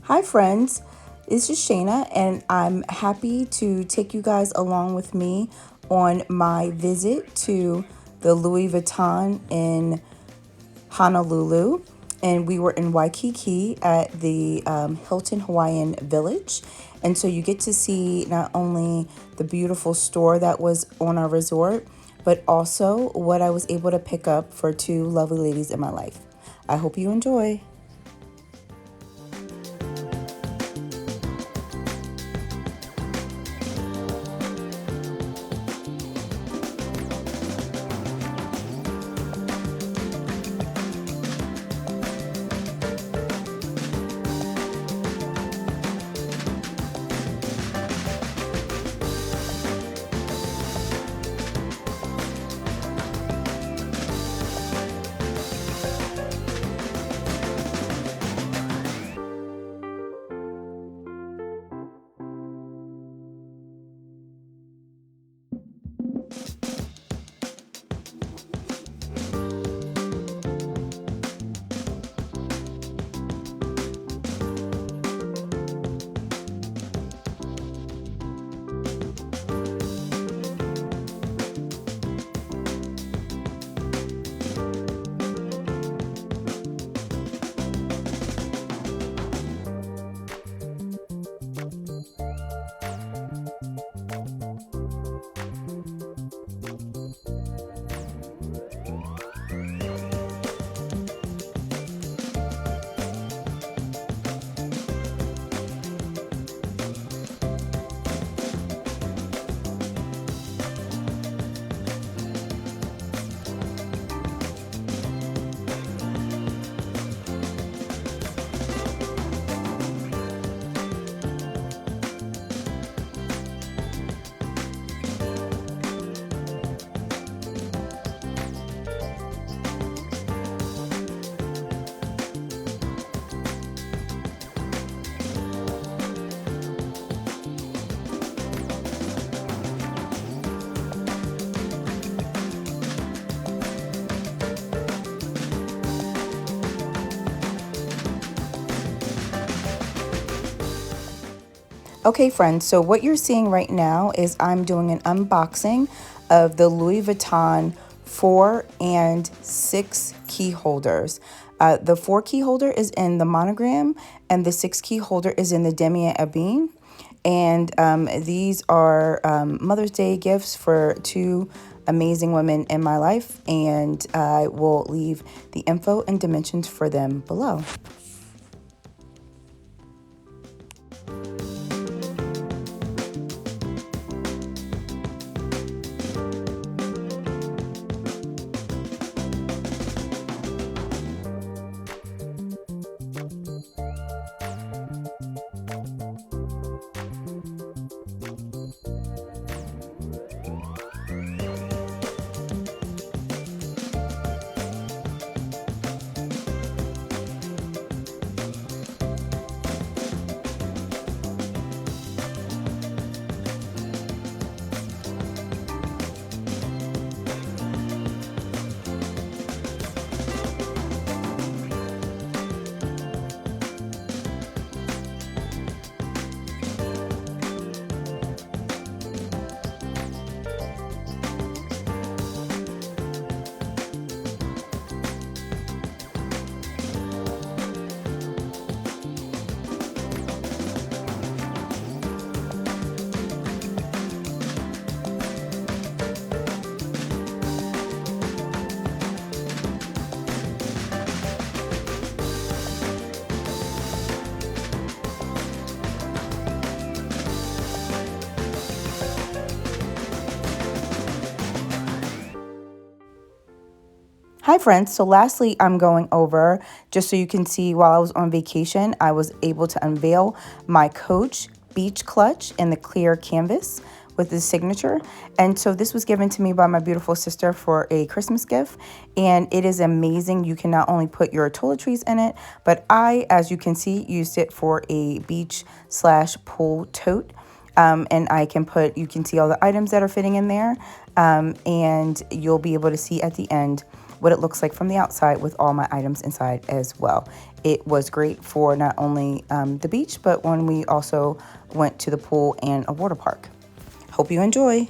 Hi, friends. This is Shana, and I'm happy to take you guys along with me on my visit to the Louis Vuitton in Honolulu. And we were in Waikiki at the Hilton Hawaiian Village. And so you get to see not only the beautiful store that was on our resort, but also what I was able to pick up for two lovely ladies in my life. I hope you enjoy. Okay, friends, so what you're seeing right now is I'm doing an unboxing of the Louis Vuitton 4 and 6 key holders. The 4 key holder is in the monogram, and the 6 key holder is in the demi ebene. And these are Mother's Day gifts for two amazing women in my life, and I will leave the info and dimensions for them below. Hi, friends. So lastly, I'm going over, just so you can see, while I was on vacation, I was able to unveil my Coach Beach Clutch in the clear canvas with the signature. And so this was given to me by my beautiful sister for a Christmas gift. And it is amazing. You can not only put your toiletries in it, but I, as you can see, used it for a beach/pool tote. And I can you can see all the items that are fitting in there. And you'll be able to see at the end what it looks like from the outside with all my items inside as well. It was great for not only the beach, but when we also went to the pool and a water park. Hope you enjoy.